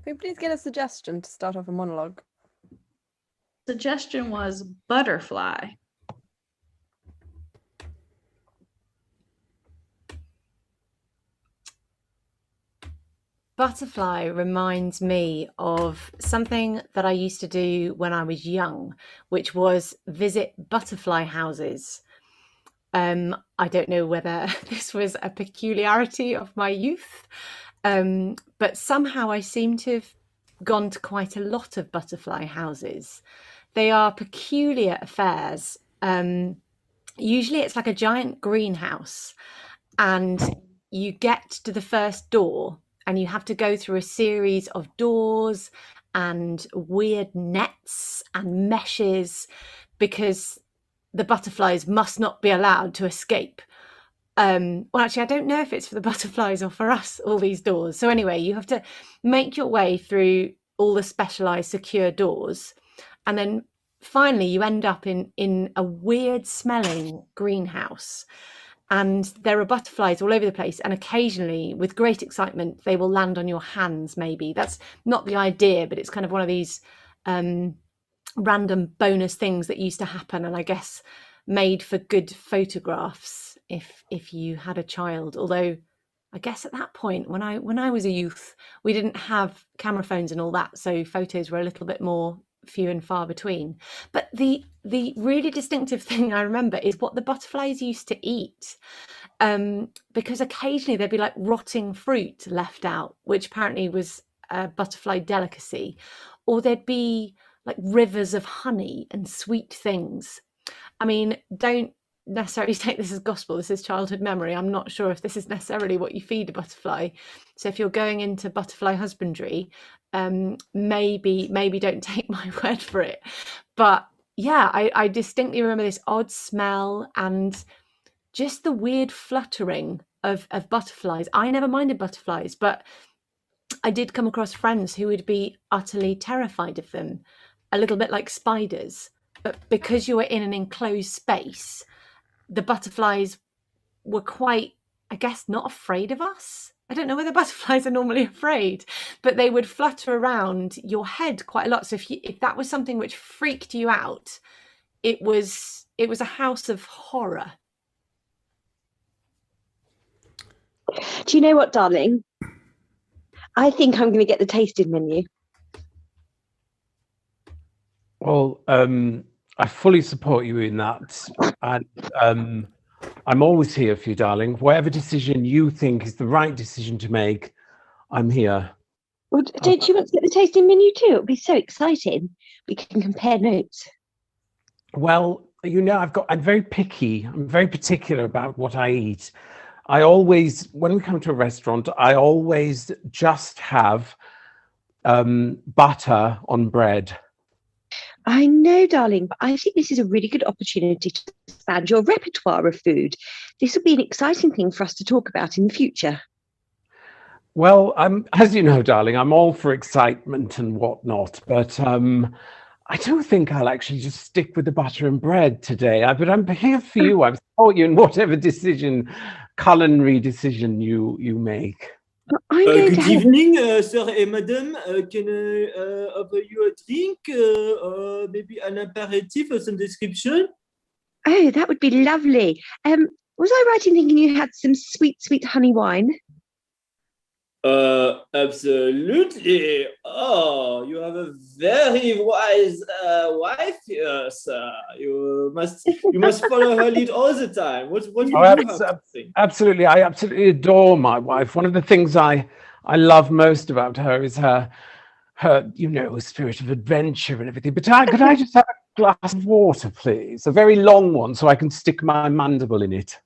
Can we please get a suggestion to start off a monologue? Suggestion was butterfly. Butterfly reminds me of something that I used to do when I was young, which was visit butterfly houses. I don't know whether this was a peculiarity of my youth, but somehow I seem to have gone to quite a lot of butterfly houses. They are peculiar affairs. Usually it's like a giant greenhouse, and you get to the first door and you have to go through a series of doors and weird nets and meshes because the butterflies must not be allowed to escape. Well, actually, I don't know if it's for the butterflies or for us, all these doors. So anyway, you have to make your way through all the specialized secure doors. And then finally, you end up in a weird smelling greenhouse. And there are butterflies all over the place. And occasionally, with great excitement, they will land on your hands, maybe. That's not the idea, but it's kind of one of these random bonus things that used to happen. And I guess made for good photographs if you had a child. Although I guess at that point, when I was a youth, we didn't have camera phones and all that. So photos were a little bit more few and far between. But the really distinctive thing I remember is what the butterflies used to eat, because occasionally there'd be like rotting fruit left out, which apparently was a butterfly delicacy, or there'd be like rivers of honey and sweet things. I mean, don't necessarily take this as gospel. This is childhood memory. I'm not sure if this is necessarily what you feed a butterfly. So if you're going into butterfly husbandry, maybe don't take my word for it. But yeah, I distinctly remember this odd smell and just the weird fluttering of butterflies. I never minded butterflies, but I did come across friends who would be utterly terrified of them, a little bit like spiders. But because you were in an enclosed space, the butterflies were quite, I guess, not afraid of us. I don't know whether butterflies are normally afraid, but they would flutter around your head quite a lot. So if that was something which freaked you out, it was a house of horror. Do you know what, darling? I think I'm going to get the tasting menu. Well, I fully support you in that. And I'm always here for you, darling. Whatever decision you think is the right decision to make, I'm here. Well, don't you want to get the tasting menu too? It'll be so exciting. We can compare notes. Well, you know, I'm very picky. I'm very particular about what I eat. I always, when we come to a restaurant, I always just have butter on bread. I know, darling, but I think this is a really good opportunity to expand your repertoire of food. This will be an exciting thing for us to talk about in the future. Well, as you know, darling, I'm all for excitement and whatnot, but I don't think I'll actually just stick with the butter and bread today. But I'm here for you. I support you in whatever culinary decision you make. Good evening, sir and madam. Can I offer you a drink, maybe an aperitif or some description? Oh, that would be lovely. Was I right in thinking you had some sweet, sweet honey wine? Absolutely. Oh, you have a very wise wife here, sir. You must follow her lead all the time. What do you have to think? Absolutely. I absolutely adore my wife. One of the things I love most about her is her spirit of adventure and everything. But could I just have a glass of water, please? A very long one so I can stick my mandible in it.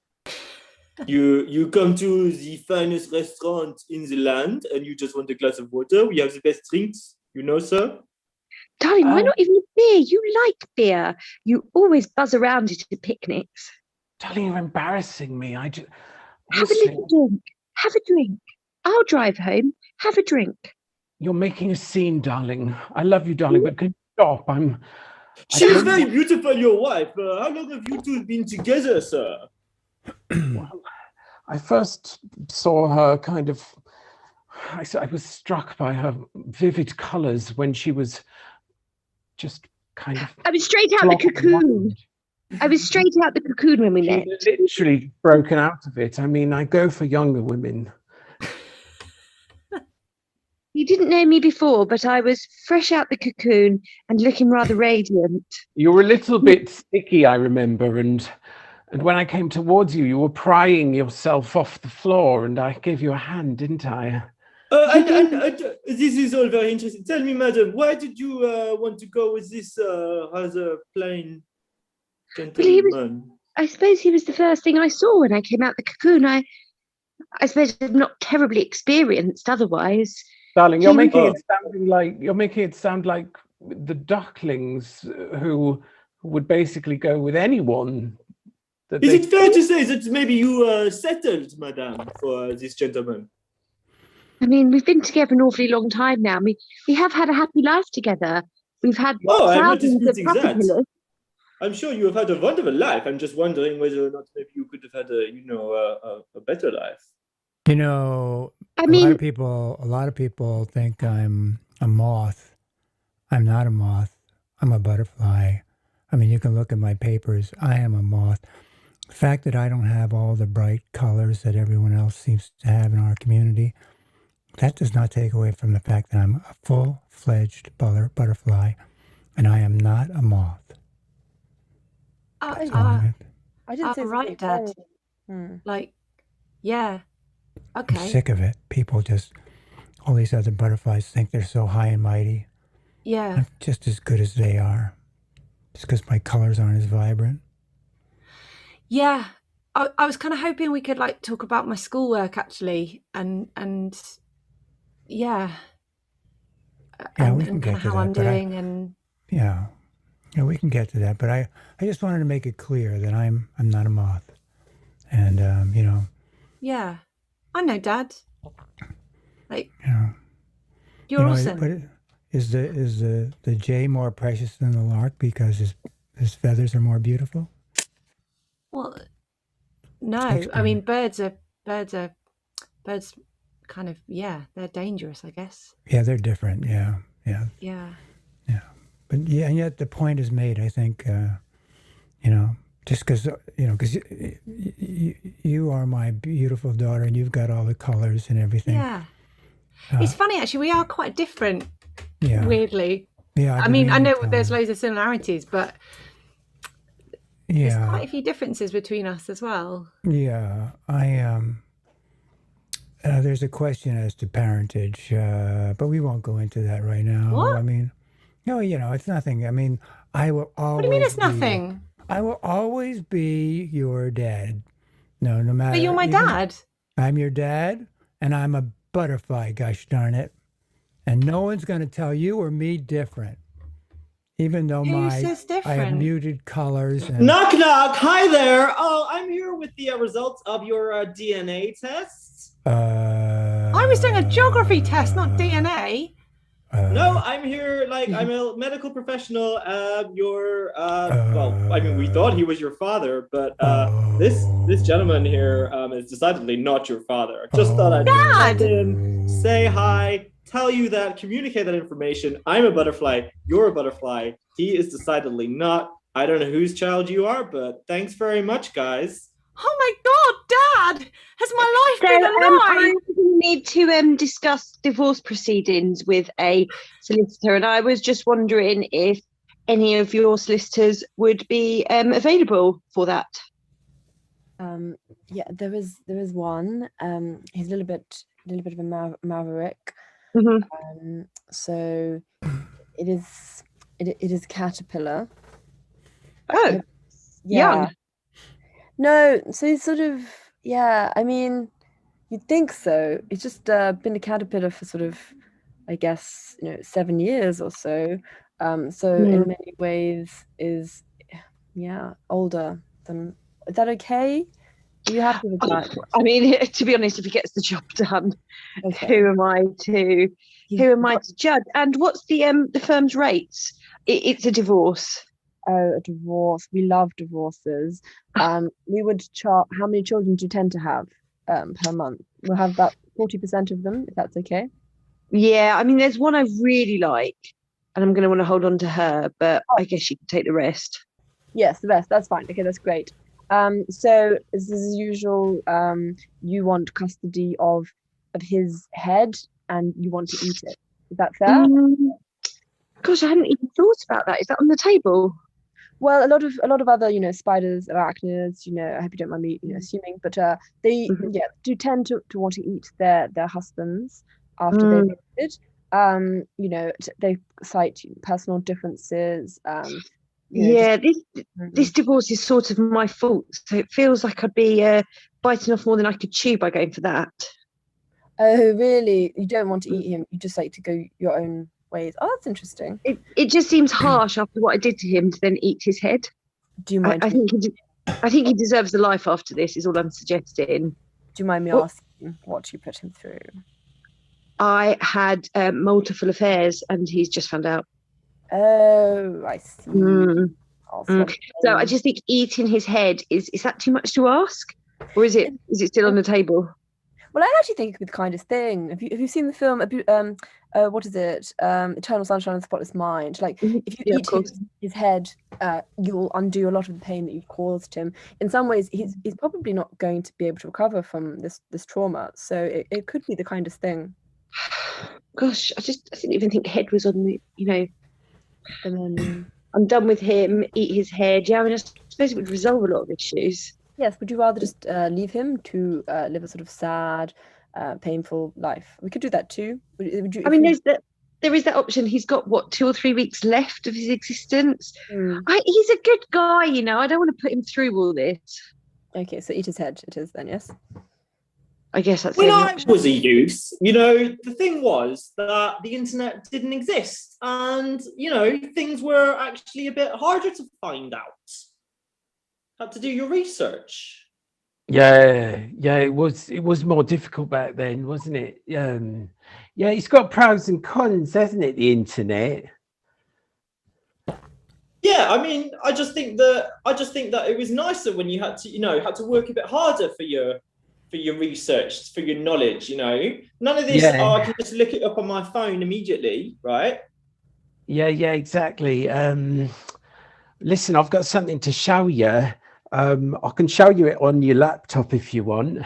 You come to the finest restaurant in the land and you just want a glass of water. We have the best drinks, you know, sir. Darling, why not even a beer? You like beer. You always buzz around it at picnics. Darling, you're embarrassing me. Have a little drink. Have a drink. I'll drive home. Have a drink. You're making a scene, darling. I love you, darling, but can you stop? She's very beautiful, your wife. How long have you two been together, sir? Well, I first saw her kind of I was struck by her vivid colours when she was just kind of. I was straight out the flopping cocoon. around. I was straight out the cocoon when we met. She'd literally broken out of it. I mean, I go for younger women. You didn't know me before, but I was fresh out the cocoon and looking rather radiant. You were a little bit sticky, I remember, and when I came towards you, you were prying yourself off the floor, and I gave you a hand, didn't I? This is all very interesting. Tell me, madam, why did you want to go with this rather plain gentleman? I suppose he was the first thing I saw when I came out the cocoon. I suppose I'm not terribly experienced otherwise. Darling, you're He was- making it sound like the ducklings who would basically go with anyone. Is it fair to say that maybe you settled, madam, for this gentleman? I mean, we've been together an awfully long time now. We have had a happy life together. We've had Oh, I'm not thousands of disputing that. caterpillars. I'm sure you have had a wonderful life. I'm just wondering whether or not maybe you could have had a better life. You know, I a mean, lot of people think I'm a moth. I'm not a moth. I'm a butterfly. I mean, you can look at my papers. I am a moth. The fact that I don't have all the bright colors that everyone else seems to have in our community, that does not take away from the fact that I'm a full-fledged butterfly, and I am not a moth. So, I didn't say right, something Dad. wrong. Hmm. Like, yeah. I'm Okay. sick of it. People just, all these other butterflies think they're so high and mighty. Yeah. I'm just as good as they are. Just because my colors aren't as vibrant. Yeah. I was kind of hoping we could like talk about my schoolwork actually and yeah. Yeah, we and can kind get of to how that, I'm but doing and Yeah, we can get to that. But I just wanted to make it clear that I'm not a moth. And, yeah. I know, Dad. Like, you you're know, awesome. but is the jay more precious than the lark because his feathers are more beautiful? Well, no. I Explain. mean, birds kind of, yeah, they're dangerous, I guess. Yeah, they're different. Yeah. Yeah. But yeah, and yet the point is made, I think, just because, because you are my beautiful daughter and you've got all the colors and everything. Yeah. It's funny, actually. We are quite different, Yeah. weirdly. Yeah. I mean, I know there's like loads of similarities, but there's quite a few differences between us as well. Yeah, there's a question as to parentage, but we won't go into that right now. What? I mean, no, it's nothing. I mean, I will always. What do you mean it's nothing? I will always be your dad. No matter. But you're my dad. I'm your dad, and I'm a butterfly. Gosh darn it! And no one's going to tell you or me different. Even though Who says I have different? muted colors. And, Knock, knock. Hi there. Oh, I'm here with the results of your DNA tests. I was doing a geography test, not DNA. No, I'm here like I'm a medical professional. Well, I mean, we thought he was your father, but this gentleman here is decidedly not your father. I just thought I'd Dad! pop in, say hi, tell you that, communicate that information. I'm a butterfly. You're a butterfly. He is decidedly not. I don't know whose child you are, but thanks very much, guys. Oh my God, Dad! Has my life So been a I lie? need to discuss divorce proceedings with a solicitor, and I was just wondering if any of your solicitors would be available for that. Yeah, there is one. He's a little bit of a maverick. Mm-hmm. So it is caterpillar. Oh, Yeah. young. No, so he's sort of, yeah, I mean, you'd think so. He's just been a caterpillar for sort of, I guess, 7 years or so. So in many ways is, yeah, older than. Is that okay? Are you happy with that? I mean, to be honest, if he gets the job done, Okay. who am I to judge? And what's the firm's rates? It's a divorce. Oh, a divorce. We love divorces. We would chart. How many children do you tend to have? per month. We'll have about 40% of them, if that's okay. Yeah, I mean, there's one I really like, and I'm going to want to hold on to her, but I guess you can take the rest. Yes, the rest. That's fine. Okay, that's great. So as usual, you want custody of his head, and you want to eat it. Is that fair? Gosh, I hadn't even thought about that. Is that on the table? Well, a lot of other, spiders, arachnids, I hope you don't mind me, assuming, but they do tend to want to eat their husbands after they've mated. They cite personal differences. Yeah, this divorce is sort of my fault, so it feels like I'd be biting off more than I could chew by going for that. Oh, really? You don't want to eat him? You just like to go your own ways? Oh, that's interesting. It just seems harsh after what I did to him to then eat his head. Do you mind? I think he deserves a life after this. Is all I'm suggesting. Do you mind me asking what you put him through? I had multiple affairs, and he's just found out. Oh, I see. So I just think eating his head is that too much to ask, or is it still on the table? Well, I actually think it could be the kindest thing. Have you seen the film? What is it? Eternal Sunshine of the Spotless Mind. Like, if you eat his head, you'll undo a lot of the pain that you've caused him. In some ways, he's probably not going to be able to recover from this trauma. So it could be the kindest thing. Gosh, I didn't even think head was on the. And then I'm done with him. Eat his head. Yeah, I mean, I suppose it would resolve a lot of issues. Yes, would you rather just leave him to live a sort of sad, painful life? We could do that too. Would you, I mean, there is that option. He's got, what, 2 or 3 weeks left of his existence? He's a good guy, I don't want to put him through all this. Okay, so eat his head it is then, yes? I guess that's when I was a youth, the thing was that the internet didn't exist, and things were actually a bit harder to find out. Had to do your research. Yeah, it was more difficult back then, wasn't it? Yeah, it's got pros and cons, hasn't it? The internet. Yeah, I mean, I just think that it was nicer when you had to work a bit harder for your research, for your knowledge. None of this. Yeah. Oh, I can just look it up on my phone immediately, right? Yeah, exactly. Listen, I've got something to show you. I can show you it on your laptop if you want.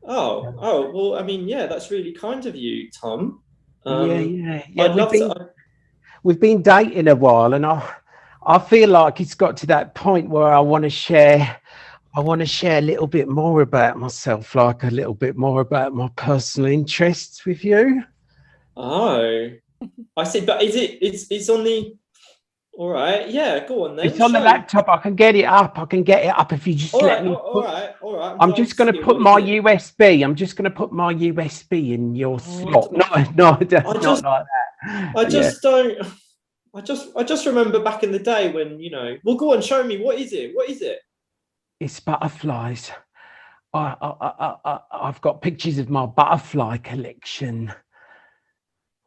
Oh, well, I mean, yeah, that's really kind of you, Tom. Yeah. I'd love to. We've been dating a while, and I feel like it's got to that point where I want to share a little bit more about myself, like a little bit more about my personal interests with you. Oh, I see. But it's on the. All right, yeah, go on then. It's on the laptop. I can get it up. If you just let me. All right. I'm just going to put my USB. I'm just going to put my USB in your slot. No, not like that. I just remember back in the day when Well, go on, show me. What is it? It's butterflies. I've got pictures of my butterfly collection.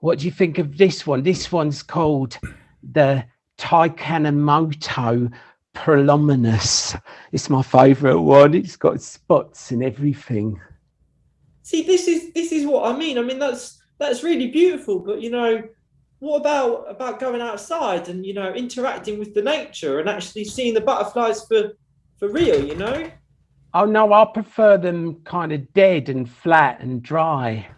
What do you think of this one? This one's called the Taikanemoto Prolominus. It's my favorite one. It's got spots and everything. See, this is what I mean. I mean, that's really beautiful, but what about going outside and interacting with the nature and actually seeing the butterflies for real? Oh no, I prefer them kind of dead and flat and dry.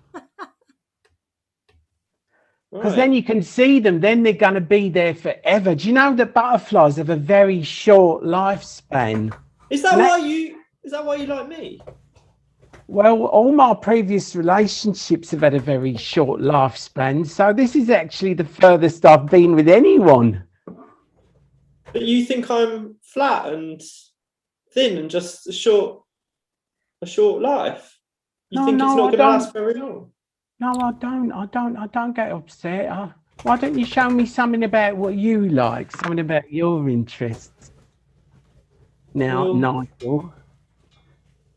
Because then you can see them, then they're going to be there forever. Do you know that butterflies have a very short lifespan? Is that why you like me? Well, all my previous relationships have had a very short lifespan, so this is actually the furthest I've been with anyone. But you think I'm flat and thin and just a short life? You think it's not going to last very long? No, I don't get upset. Why don't you show me something about what you like, something about your interests? Now, Nigel.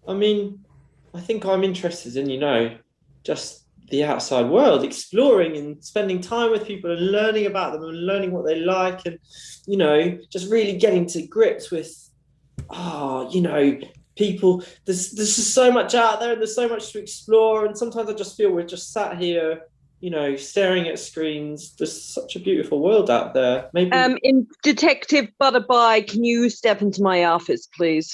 I mean, I think I'm interested in, just the outside world, exploring and spending time with people and learning about them and learning what they like and, just really getting to grips with, people. There's just so much out there, and there's so much to explore. And sometimes I just feel we're just sat here, staring at screens. There's such a beautiful world out there. Maybe. In Detective Butterfly, can you step into my office, please?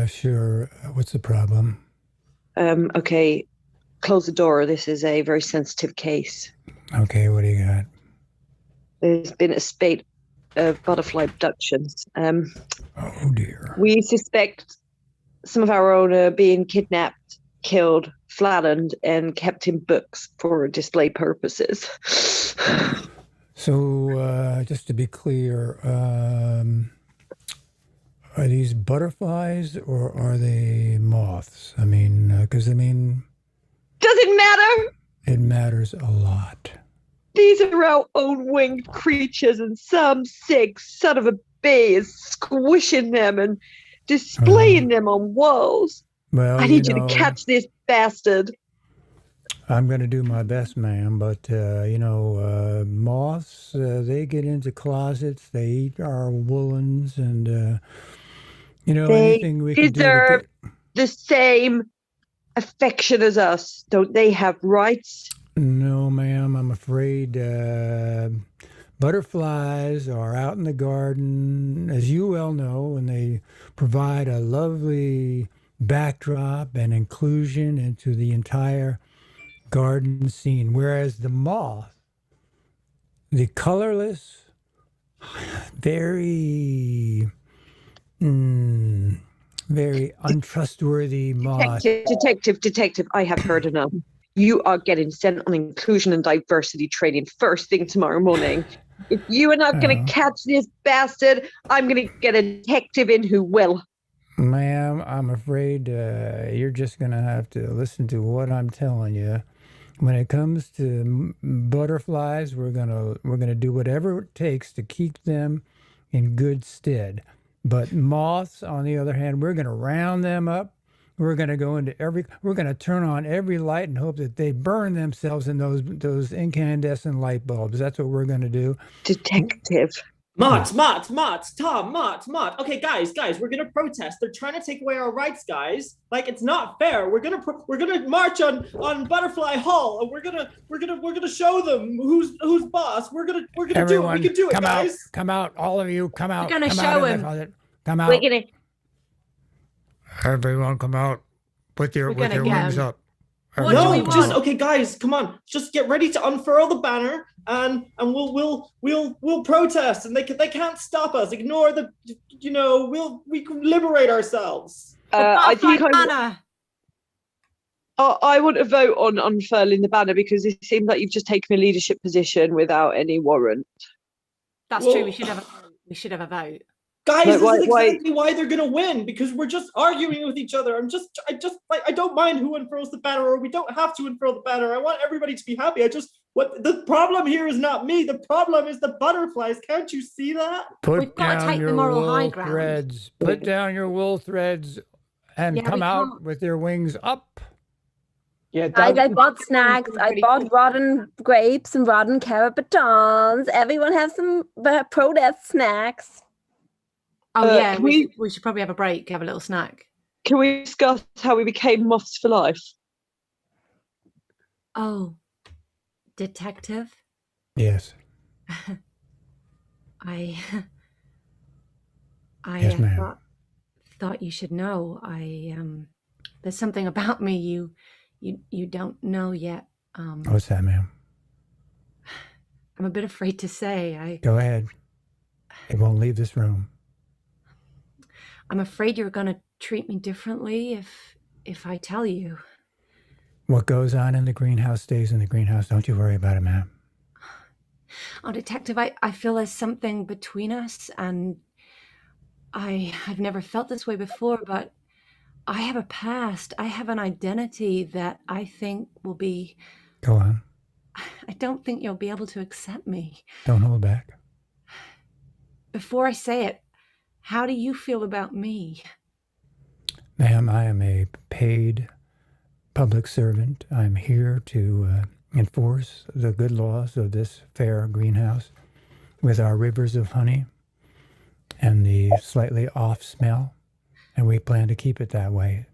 Sure. What's the problem? Okay. Close the door. This is a very sensitive case. Okay, what do you got? There's been a spate of butterfly abductions. Oh dear. We suspect some of our own are being kidnapped, killed, flattened, and kept in books for display purposes. So, just to be clear, are these butterflies or are they moths? I mean, because Does it matter? it matters a lot. These are our own winged creatures, and some sick son of a bee is squishing them and displaying them on walls. Well, I need you to catch this bastard. I'm going to do my best, ma'am, but, moths, they get into closets, they eat our woolens, and, anything we can do to deserve get... the same affection as us. Don't they have rights? No, ma'am, I'm afraid butterflies are out in the garden, as you well know, and they provide a lovely backdrop and inclusion into the entire garden scene, whereas the moth, the colorless, very untrustworthy moth. Detective, I have heard enough. You are getting sent on inclusion and diversity training first thing tomorrow morning. If you are not going to catch this bastard, I'm going to get a detective in who will. Ma'am, I'm afraid you're just going to have to listen to what I'm telling you. When it comes to butterflies, we're gonna do whatever it takes to keep them in good stead. But moths, on the other hand, we're gonna round them up. We're gonna we're gonna turn on every light and hope that they burn themselves in those incandescent light bulbs. That's what we're gonna do. Detective. Mott. Okay, guys, we're gonna protest. They're trying to take away our rights, guys. Like, it's not fair. We're gonna march on Butterfly Hall, and we're gonna show them who's boss. We're gonna Everyone, do it. We can do it, guys. Come out, all of you, come out. We're gonna come show out him. Come out. We're gonna. Everyone, come out with your wings up. What do we want? Okay, guys, come on. Just get ready to unfurl the banner, and we'll protest, and they can't stop us. Ignore the, we can liberate ourselves. I think I want to vote on unfurling the banner because it seems like you've just taken a leadership position without any warrant. That's true. We should have a vote. Guys, this is exactly why they're gonna win, because we're just arguing with each other. I don't mind who unfurls the banner, or we don't have to unfurl the banner. I want everybody to be happy. The problem here is not me. The problem is the butterflies. Can't you see that? We've got to take the moral high ground. Threads. Put down your wool threads and come out with your wings up. Yeah, I bought snacks. I bought rotten grapes and rotten carrot batons. Everyone have some protest snacks. Oh yeah, we should probably have a break, have a little snack. Can we discuss how we became moths for life? Oh, detective? Yes. I yes, ma'am. thought you should know. There's something about me you don't know yet. What's that, ma'am? I'm a bit afraid to say. Go ahead. It won't leave this room. I'm afraid you're going to treat me differently if I tell you. What goes on in the greenhouse stays in the greenhouse. Don't you worry about it, ma'am. Oh, detective, I feel there's something between us, and I've never felt this way before, but I have a past. I have an identity that I think will be... Go on. I don't think you'll be able to accept me. Don't hold back. Before I say it, how do you feel about me? Ma'am, I am a paid public servant. I'm here to enforce the good laws of this fair greenhouse with our rivers of honey and the slightly off smell and we plan to keep it that way.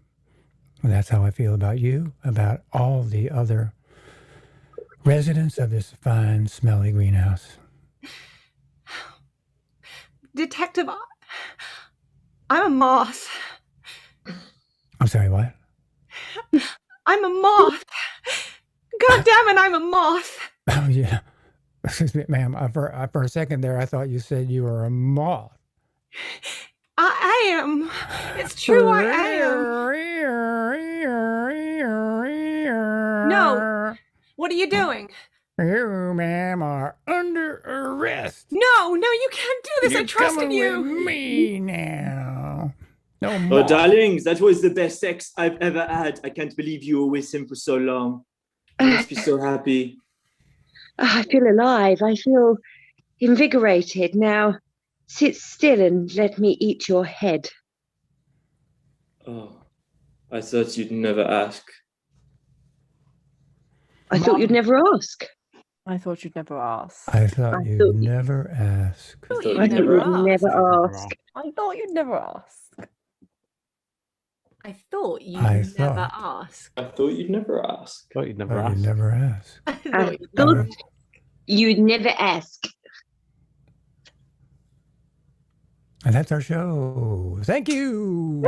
And that's how I feel about you, about all the other residents of this fine, smelly greenhouse. Detective, I'm a moth. I'm sorry, what? I'm a moth. God damn it, I'm a moth. Oh, yeah. Excuse me, ma'am. For a second there, I thought you said you were a moth. I am. It's true, I am. No. What are you doing? You, ma'am, are under arrest. No, you can't do this. You're I trusted coming you. with me now. No Oh, more. darlings, that was the best sex I've ever had. I can't believe you were with him for so long. You must be so happy. I feel alive. I feel invigorated. Now, sit still and let me eat your head. Oh, I thought you'd never ask. I thought you'd never ask. I thought you'd never ask. I thought you'd never ask. I thought you'd never ask. I thought you'd never ask. I thought you'd I never thought. ask. I thought you'd never ask. Thought you'd never Thought ask. you'd never ask. I I thought you'd thought never. you'd never ask. And that's our show. Thank you.